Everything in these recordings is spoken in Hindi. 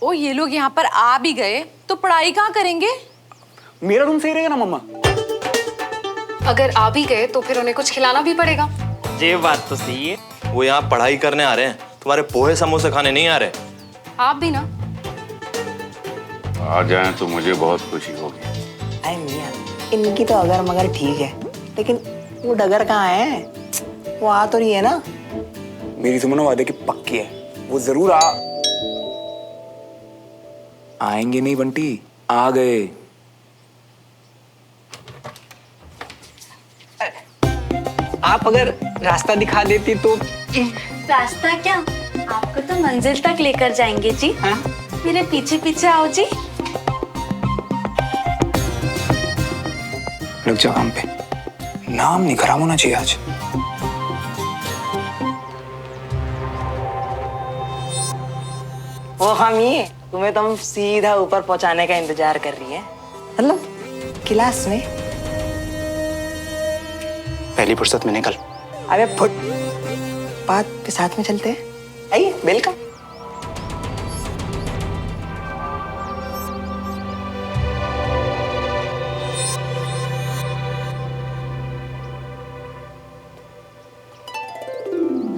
ओ ये लोग यहाँ पर आ भी गए तो पढ़ाई कहाँ करेंगे? मेरा रूम सही रहेगा ना मम्मा? अगर आ भी गए तो फिर उन्हें कुछ खिलाना भी पड़ेगा। ये बात तो सही है। वो यहाँ पढ़ाई करने आ रहे हैं, तुम्हारे पोहे समोसे खाने नहीं आ रहे। आप भी ना। आ जाएं तो मुझे बहुत खुशी होगी। अरे मियां, इनकी तो अगर मगर ठीक है, लेकिन वो डगर कहाँ है? वो आ तो रही है ना? मेरी सुमन वादे की पक्की है, वो जरूर आएंगे नहीं बंटी, आ गए। आप अगर रास्ता दिखा देती तो। रास्ता क्या, आपको तो मंजिल तक लेकर जाएंगे जी। हाँ? मेरे पीछे पीछे आओ जी। लग जा काम पे, नाम नहीं खराब होना चाहिए आज। वो हम ही, तुम्हें तो हम सीधा ऊपर पहुंचाने का इंतजार कर रही है। मतलब क्लास में पहली फुर्सत में निकल। अबे फुट बात पे साथ में चलते हैं। आइए, welcome.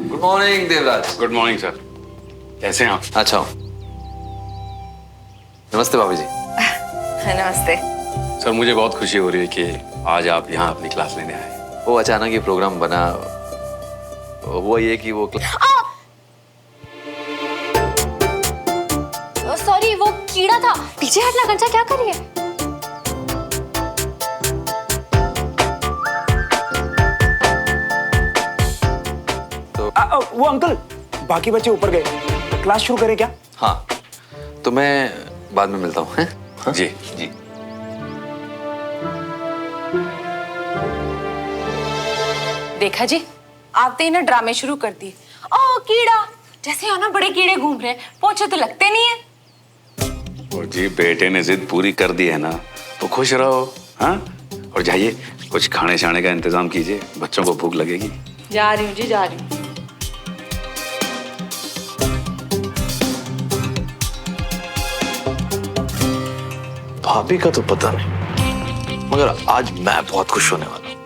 Good morning Devraj. Good morning sir, कैसे हैं आप? अच्छा हूँ। नमस्ते भाभी जी। नमस्ते। सर मुझे बहुत खुशी हो रही है कि आज आप यहाँ अपनी क्लास लेने आए। वो अचानक ये प्रोग्राम बना, हुआ ये कि वो सॉरी, वो कीड़ा था। पीछे हटना कंचा, क्या कर रही है? वो अंकल, बाकी बच्चे ऊपर गए, क्लास शुरू करें क्या? हाँ, तो मैं बाद में मिलता हूँ। हाँ? जी जी। देखा जी, आते ही ना ड्रामे शुरू कर दिए। ओ कीड़ा, जैसे यहाँ ना बड़े कीड़े घूम रहे हैं, पोछे तो लगते नहीं है। और जी बेटे ने जिद पूरी कर दी है ना, तो खुश रहो। हाँ, और जाइए कुछ खाने शाने का इंतजाम कीजिए, बच्चों को भूख लगेगी। जा रही हूँ जी, जा रही हूँ। भाभी का तो पता नहीं, मगर आज मैं बहुत खुश होने वाला हूँ।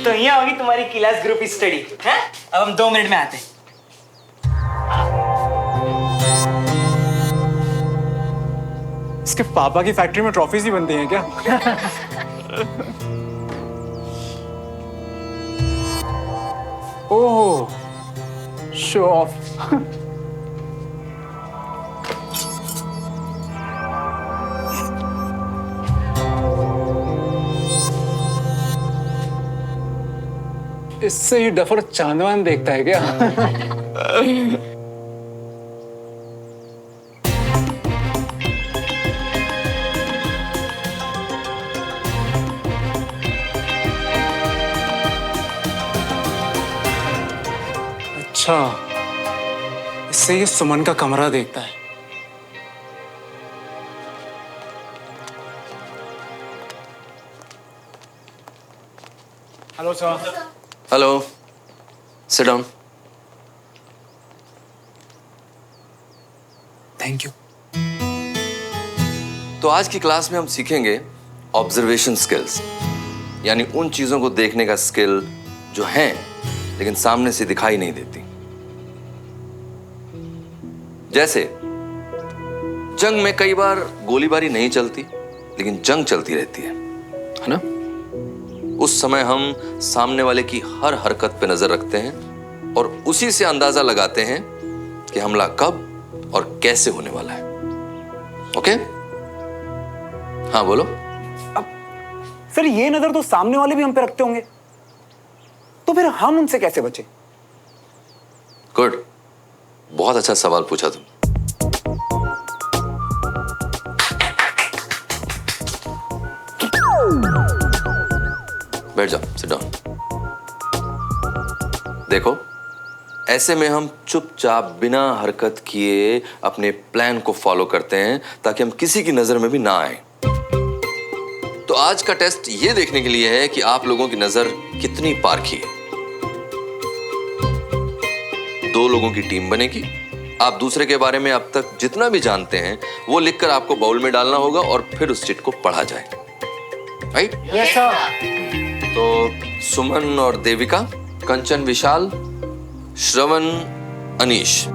तो यहाँ होगी तुम्हारी क्लास ग्रुप स्टडी है? अब हम 2 मिनट में आते हैं। इसके पापा की फैक्ट्री में ट्रॉफीज ही बनती हैं क्या? ओह, शो ऑफ। इससे ही डफर चांदवान देखता है क्या? अच्छा, इससे ये सुमन का कमरा देखता है। Hello sir. Hello, sit down. Thank you. तो आज की क्लास में हम सीखेंगे ऑब्जर्वेशन स्किल्स, यानी उन चीजों को देखने का स्किल जो हैं लेकिन सामने से दिखाई नहीं देती। जैसे जंग में कई बार गोलीबारी नहीं चलती, लेकिन जंग चलती रहती है ना? उस समय हम सामने वाले की हर हरकत पे नजर रखते हैं और उसी से अंदाजा लगाते हैं कि हमला कब और कैसे होने वाला है। ओके? हाँ बोलो। अब सर, ये नजर तो सामने वाले भी हम पे रखते होंगे, तो फिर हम उनसे कैसे बचे? गुड, बहुत अच्छा सवाल पूछा तुम। बैठ जाओ, सिट डाउन। देखो, ऐसे में हम चुपचाप बिना हरकत किए अपने प्लान को फॉलो करते हैं ताकि हम किसी की नजर में भी ना आए। तो आज का टेस्ट ये देखने के लिए है कि आप लोगों की नजर कितनी पारखी है। 2 लोगों की टीम बनेगी आप दूसरे के बारे में अब तक जितना भी जानते हैं वो लिखकर आपको बाउल में डालना होगा और फिर उस चिट को पढ़ा जाए, राइट? Yes sir. तो सुमन और देविका, कंचन विशाल, श्रवण अनीश।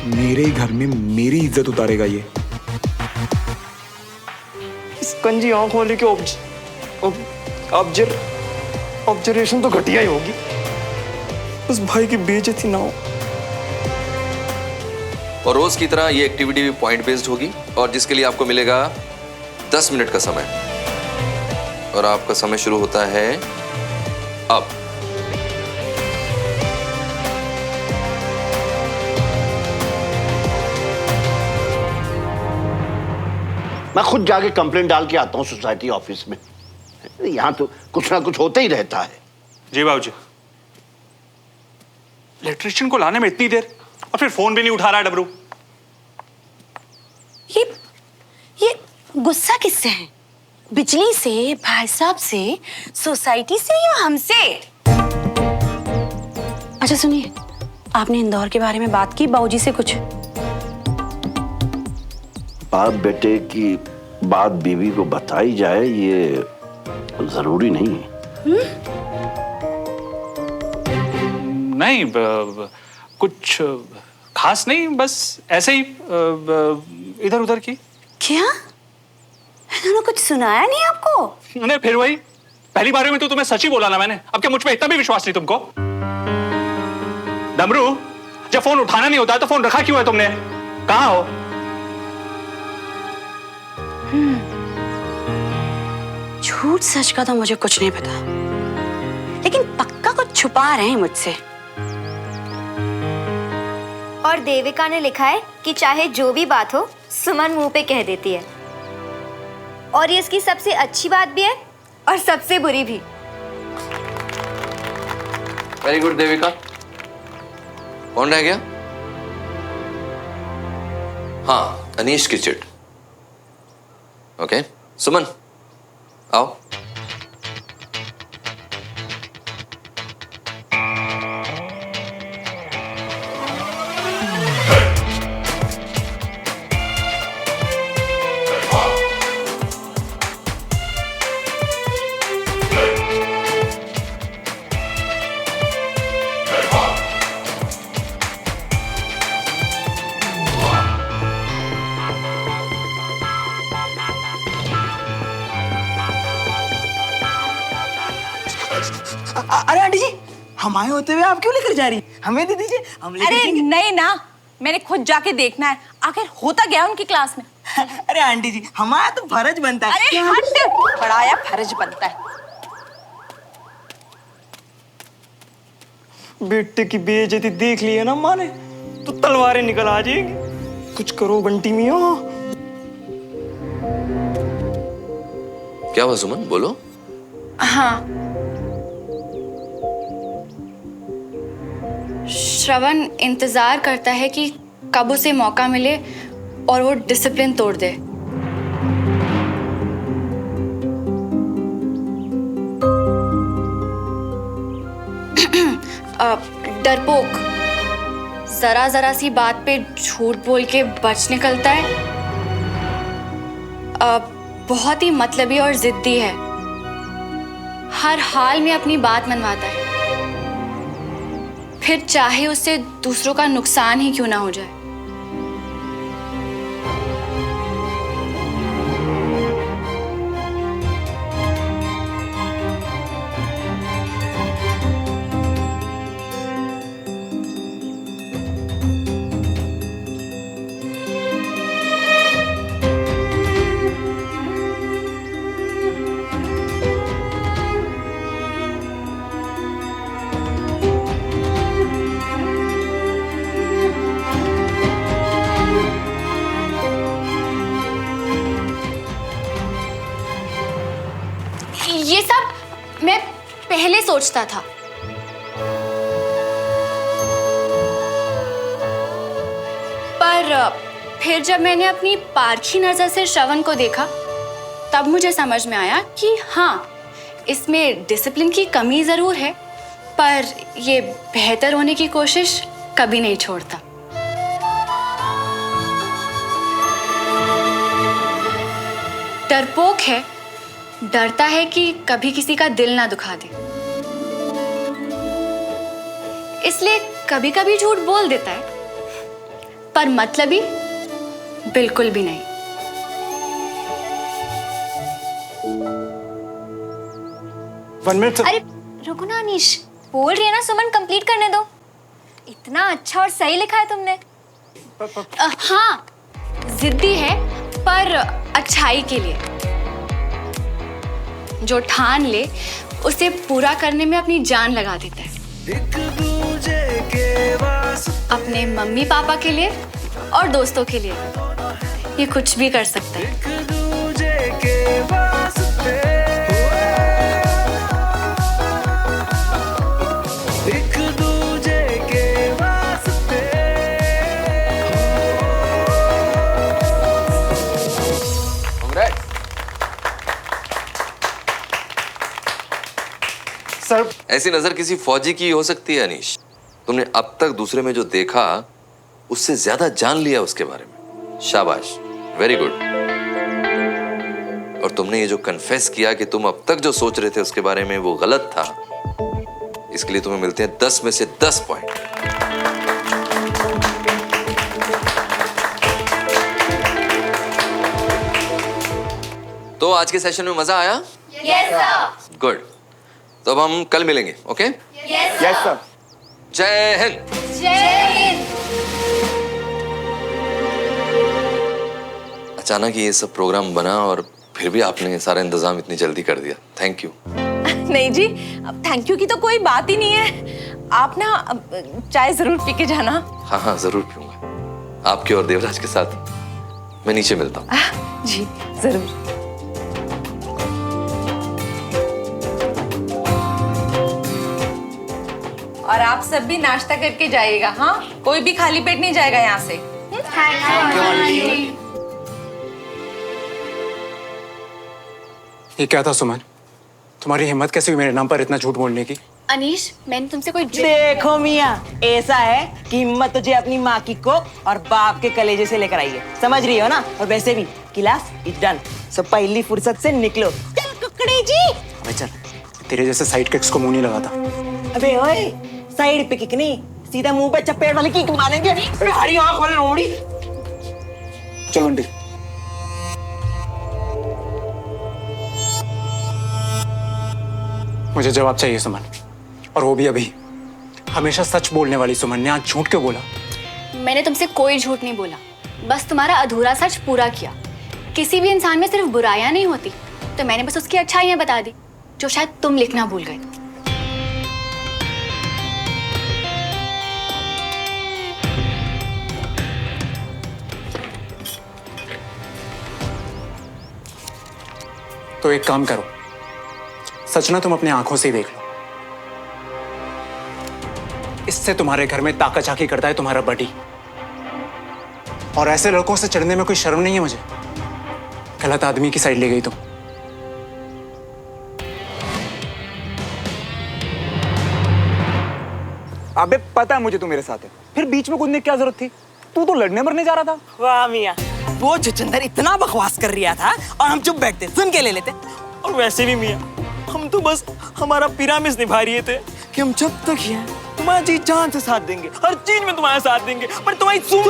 मेरे घर में मेरी इज्जत उतारेगा ये। इस कंजी आंख वाले के ऑब्जर्वेशन तो घटिया ही होगी, उस भाई की बेइज्जती ना हो। और रोज की तरह ये एक्टिविटी भी पॉइंट बेस्ड होगी और जिसके लिए आपको मिलेगा 10 मिनट का समय। और आपका समय शुरू होता है अब। मैं खुद जाके कंप्लेंट डाल के आता हूँ सोसाइटी ऑफिस में। यहाँ तो कुछ ना कुछ होता ही रहता है। जी बाबूजी। इलेक्ट्रिशियन को लाने में इतनी देर और फिर फोन भी नहीं उठा रहा है डबरू। ये गुस्सा किससे है? बिजली से, भाई साहब से, सोसाइटी से या हमसे? अच्छा सुनिए, आपने इंदौर के बारे में बात की बाबूजी से कुछ? बाप बेटे की बात बीवी को बताई जाए ये जरूरी नहीं है। नहीं कुछ खास नहीं, बस ऐसे ही इधर उधर की। क्या इन्होंने कुछ सुनाया नहीं आपको? नहीं, फिर वही पहली बार में तो तुम्हें सच ही बोला ना मैंने। अब क्या मुझ पे इतना भी विश्वास नहीं तुमको? डमरू, जब फोन उठाना नहीं होता तो फोन रखा क्यों है तुमने? कहाँ हो? झूठ सच का तो मुझे कुछ नहीं पता, लेकिन पक्का कुछ छुपा रहे हैं मुझसे। और देविका ने लिखा है कि चाहे जो भी बात हो सुमन मुंह पे कह देती है, और ये इसकी सबसे अच्छी बात भी है और सबसे बुरी भी। Very good Devika. कौन रह गया? हाँ, अनीश की चिट। ओके, सुमन आओ। अरे आंटी जी, हम आए होते हुए आप क्यों लेकर जा रही? हमें दे दीजिए, हम लेकर अरे जाएंगे। नहीं ना, मैंने खुद जाके देखना है आखिर होता गया उनकी क्लास में। अरे आंटी जी, हमारा तो फर्ज बनता है। अरे हट, पढ़ाया फर्ज बनता है। बेटे की बेइज्जती देख ली है ना माँ ने, तो तलवारें निकल आ जाएंगी। कुछ करो बंटी मियां। क्या हुआ सुमन, बोलो। हाँ, श्रवण इंतजार करता है कि कब उसे मौका मिले और वो डिसिप्लिन तोड़ दे। डरपोक, जरा जरा सी बात पे झूठ बोल के बच निकलता है। बहुत ही मतलबी और जिद्दी है, हर हाल में अपनी बात मनवाता है, फिर चाहे उससे दूसरों का नुकसान ही क्यों ना हो जाए। ये सब मैं पहले सोचता था, पर फिर जब मैंने अपनी पारखी नजर से श्रवण को देखा, तब मुझे समझ में आया कि हाँ, इसमें डिसिप्लिन की कमी जरूर है, पर ये बेहतर होने की कोशिश कभी नहीं छोड़ता। डरपोक है, डरता है कि कभी किसी का दिल ना दुखा दे, इसलिए कभी कभी झूठ बोल देता है, पर मतलबी बिल्कुल भी नहीं। अरे रुको ना अनीश, बोल रही है ना सुमन, कंप्लीट करने दो। इतना अच्छा और सही लिखा है तुमने। हाँ, जिद्दी है पर अच्छाई के लिए। जो ठान ले उसे पूरा करने में अपनी जान लगा देता है, अपने मम्मी पापा के लिए और दोस्तों के लिए। ये कुछ भी कर सकता है। सर, ऐसी नजर किसी फौजी की हो सकती है अनीश। तुमने अब तक दूसरे में जो देखा उससे ज्यादा जान लिया उसके बारे में। शाबाश, वेरी गुड। और तुमने ये जो कन्फेस किया कि तुम अब तक जो सोच रहे थे उसके बारे में वो गलत था, इसके लिए तुम्हें मिलते हैं 10 में से 10 पॉइंट। तो आज के सेशन में मजा आया? Yes sir. गुड। तो अब हम कल मिलेंगे, ओके? Yes sir. जय हिंद। जय हिंद। अचानक ये सब प्रोग्राम बना और फिर भी आपने सारा इंतजाम इतनी जल्दी कर दिया। Thank you. नहीं जी, अब थैंक यू की तो कोई बात ही नहीं है। आप ना चाय जरूर पी के जाना। हाँ हाँ, जरूर पीऊंगा। आपके और देवराज के साथ मैं नीचे मिलता हूँ। जी जरूर। और आप सब भी नाश्ता करके जाइएगा। हाँ, कोई भी खाली पेट नहीं जाएगा यहाँ से। ये क्या था सुमन? तुम्हारी हिम्मत कैसे हुई मेरे नाम पर इतना झूठ बोलने की? अनीश, मैंने तुमसे कोई देखो मियाँ, ऐसा है कि हिम्मत तुझे अपनी माँ की कोख और बाप के कलेजे से लेकर आई है, समझ रही हो ना? और वैसे भी क्लास इज डन, सब पहली फुर्सत से निकलो। चल कुकड़ी जी। अबे चल, तेरे जैसे साइड किक्स को मुंह नहीं लगाता। अबे ओए, साइड पे किक नहीं, सीधा मुंह पे चपेट वाली किक मारेंगे। हरी आंख वाली लोड़ी। चल बंटी। मुझे जवाब चाहिए सुमन, और वो भी अभी। हमेशा सच बोलने वाली सुमन ने आज झूठ क्यों बोला? मैंने तुमसे कोई झूठ नहीं बोला, बस तुम्हारा अधूरा सच पूरा किया। किसी भी इंसान में सिर्फ बुराइयां नहीं होती, तो मैंने बस उसकी अच्छाइयां बता दी, जो शायद तुम लिखना भूल गए। तो एक काम करो, सच ना तुम अपनी आंखों से ही देख लो। इससे तुम्हारे घर में ताका झाकी करता है तुम्हारा बडी, और ऐसे लड़कों से चढ़ने में कोई शर्म नहीं है मुझे। गलत आदमी की साइड ले गई तुम। अबे पता है मुझे तू मेरे साथ है, फिर बीच में कूदने की क्या जरूरत थी? तू तो लड़ने मरने जा रहा था। वाह मियाँ, वो छुछंदर इतना बकवास कर रहा था और हम चुप बैठते सुन के ले लेते। और वैसे भी मियाँ, हम तो बस हमारा पिरामिड निभा रहे थे कि हम जब तक ही हैं तुम्हारी जी जान से साथ देंगे, हर चीज में तुम्हारा साथ देंगे। पर तुम्हारी सुन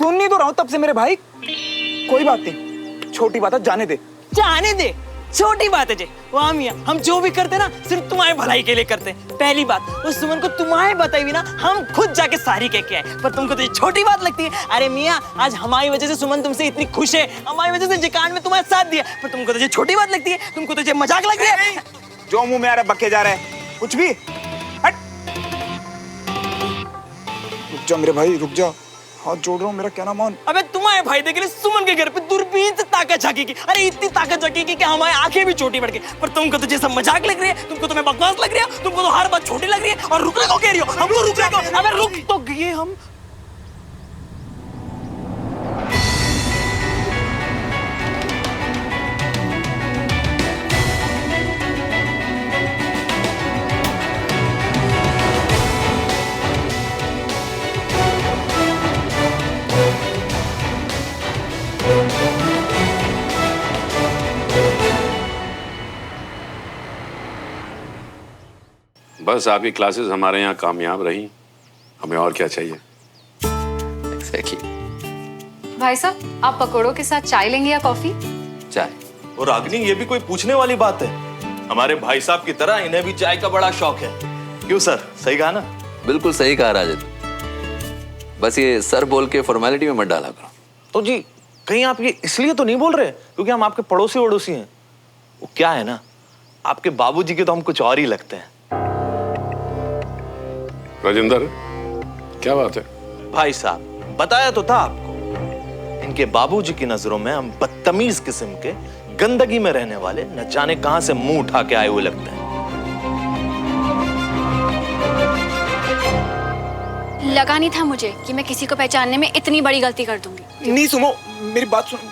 नहीं तो रहा हूं तब से मेरे भाई। कोई बात नहीं, छोटी बात है, जाने दे। जाने दे, छोटी बात है जी। वाह मियाँ, हम जो भी करते ना सिर्फ तुम्हारे भलाई के लिए करते। पहली बात, उस सुमन को तुम्हारे बताई भी ना हम खुद जाके सारी कह के आए, पर तुमको तो ये छोटी बात लगती है। अरे मियाँ, आज हमारी वजह से सुमन तुमसे इतनी खुश है, हमारी वजह से जिकान में तुम्हारा साथ दिया, पर तुमको तो ये छोटी बात लगती है, तुमको तो ये मजाक लग रहा है। जो मुंह में आ रहा है बक्के जा रहा है, कुछ भी। हट। रुक जा मेरे भाई, रुक जा, हाथ जोड़ रहा हूँ, मेरा कहना मान। अबे तुम्हारे भाई देख ले सुमन के घर पे दूरबीन से ताकत झांकी। अरे इतनी ताकत झांकी कि हमारी आंखें भी छोटी पड़ गई। पर तुमको तो जैसा मजाक लग रही है, तुमको तो मैं बकवास लग रही है, तुमको तो हर बात छोटी लग रही है। और रुकने को कह रही हो, हमको रुकने को। अबे रुक तो गए हम। बस आपकी क्लासेस हमारे यहाँ कामयाब रही, हमें और क्या चाहिए। Exactly. भाई साहब, आप पकौड़ों के साथ चाय लेंगे या कॉफी? चाय। और रागिनी, ये भी कोई पूछने वाली बात है? हमारे भाई साहब की तरह इन्हें भी चाय का बड़ा शौक है। क्यों सर, सही कहा ना? बिल्कुल सही कहा राजन, बस ये सर बोल के फॉर्मेलिटी में मत डाला करो। तो जी कहीं आप ये इसलिए तो नहीं बोल रहे क्योंकि हम आपके पड़ोसी वड़ोसी हैं? वो क्या है ना, आपके बाबूजी के तो हम कुछ और ही लगते हैं। राजेंद्र, क्या बात है? भाई साहब, बताया तो था आपको, इनके बाबूजी की नजरों में हम बदतमीज किस्म के, गंदगी में रहने वाले, न जाने कहां से मुंह उठा के आए हुए लगते हैं। लगा नहीं था मुझे कि मैं किसी को पहचानने में इतनी बड़ी गलती कर दूंगी। नहीं सुनो, मेरी बात सुनो,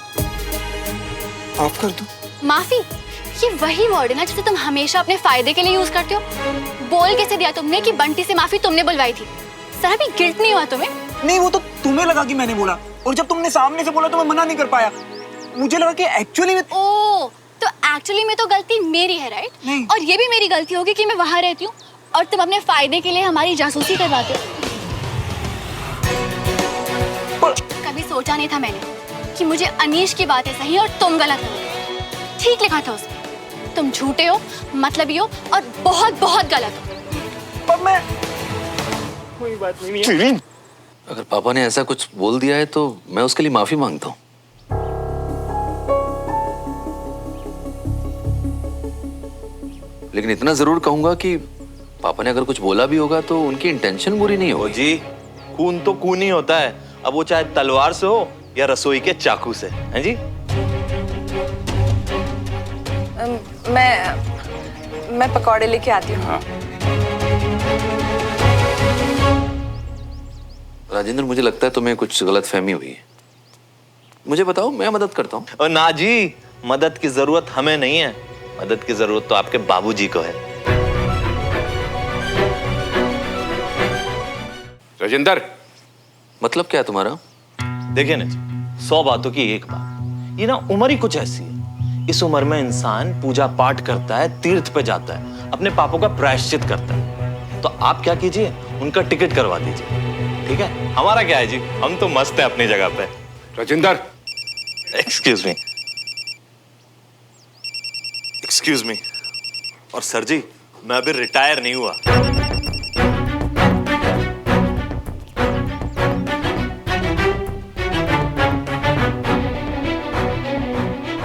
माफ कर दो। माफी? ये वही वर्ड है ना जिसे तुम हमेशा अपने फायदे के लिए यूज करते हो। बोल कैसे दिया तुमने कि बंटी से माफी तुमने बुलवाई थी? जरा भी गिल्ट नहीं हुआ तुम्हें? नहीं, वो तो तुम्हें लगा कि मैंने बोला, और जब तुमने सामने से बोला तो मैं मना नहीं कर पाया। मुझे लगा कि एक्चुअली में ओ, तो एक्चुअली में तो गलती मेरी है, राइट? नहीं। और ये भी मेरी गलती होगी कि मैं वहां रहती हूँ और तुम अपने फायदे के लिए हमारी जासूसी करवाते हो। कभी सोचा नहीं था मैंने कि मुझे अनीश की बातें सही और तुम गलत हो। ठीक लिखा था उसमें, तुम झूठे हो, मतलबी हो और बहुत बहुत गलत हो। पर मैं कोई बात नहीं है। अगर पापा ने ऐसा कुछ बोल दिया है तो मैं उसके लिए माफी मांगता हूँ। लेकिन इतना जरूर कहूंगा कि पापा ने अगर कुछ बोला भी होगा तो उनकी इंटेंशन बुरी नहीं होगी। जी, खून तो खून ही होता है, अब वो चाहे तलवार से हो या रसोई के चाकू से, हैं जी? मैं पकौड़े लेके आती हूँ। हाँ। राजेंद्र, मुझे लगता है तुम्हें कुछ गलतफहमी हुई है। मुझे बताओ, मैं मदद करता हूँ। और ना जी, मदद की जरूरत हमें नहीं है, मदद की जरूरत तो आपके बाबूजी को है। राजेंद्र, मतलब क्या है तुम्हारा? देखिए ना जी, 100 बातों की एक बात, ये ना उम्र ही कुछ ऐसी है। इस उम्र में इंसान पूजा पाठ करता है, तीर्थ पे जाता है, अपने पापों का प्रायश्चित करता है। तो आप क्या कीजिए, उनका टिकट करवा दीजिए, ठीक है? हमारा क्या है जी, हम तो मस्त है अपनी जगह पे। Rajendra, excuse me. और सर जी, मैं अभी रिटायर नहीं हुआ।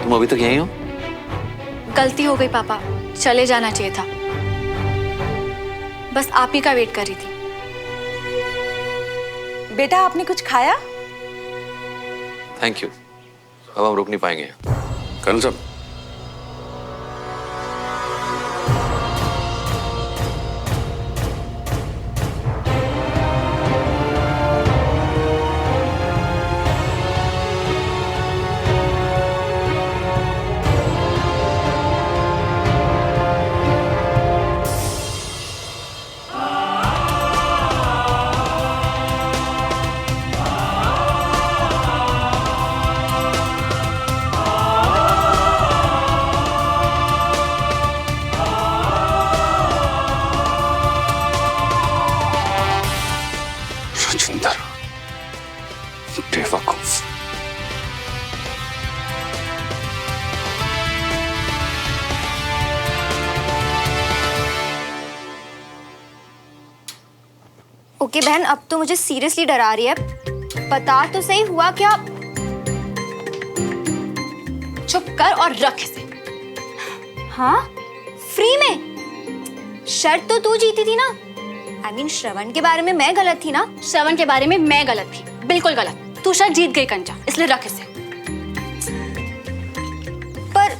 तुम अभी तक यहीं हो? गलती हो गई पापा, चले जाना चाहिए था। बस आप ही का वेट कर रही थी। बेटा, आपने कुछ खाया? थैंक यू, अब हम रुक नहीं पाएंगे। कर्नल साहब, बेवकूफ। ओके बहन, अब तो मुझे सीरियसली डरा रही है। बता तो सही, हुआ क्या? चुप कर और रख इसे। हाँ, फ्री में? शर्त तो तू जीती थी ना। I mean, श्रवण के बारे में मैं गलत थी ना? श्रवण के बारे में मैं गलत थी, बिल्कुल गलत। तू शर्त जीत गई कंचा, इसलिए रख इसे। पर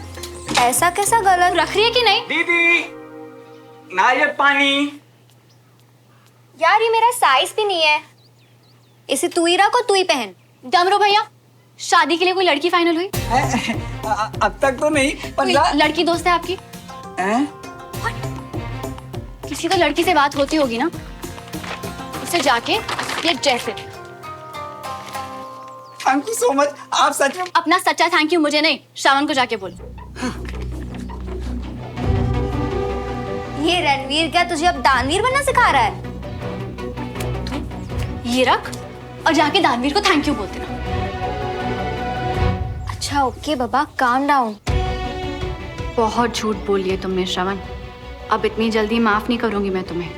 ऐसा कैसा गलत? रख रही है कि नहीं? दीदी, नारियल पानी। यार, ये मेरा साइज भी नहीं है। इसे तू ही रख और तू ही पहन। डमरू भैया, शादी के लिए कोई लड़की फाइनल हुई? अब तक तो नहीं, कोई लड़की दोस्त है आपकी? किसी तो लड़की से बात होती होगी ना, उसे जाके ये जैसे। थैंक यू सो मच, आप सच में। अपना सच्चा थैंक यू मुझे नहीं, श्रावण को जाके बोलो। ये रणवीर क्या तुझे अब दानवीर बनना सिखा रहा है? ये रख और जाके दानवीर को थैंक यू बोल देना। अच्छा ओके बाबा, काम डाउन। बहुत झूठ बोल लिया तुमने श्रवण, अब इतनी जल्दी माफ नहीं करूंगी मैं तुम्हें।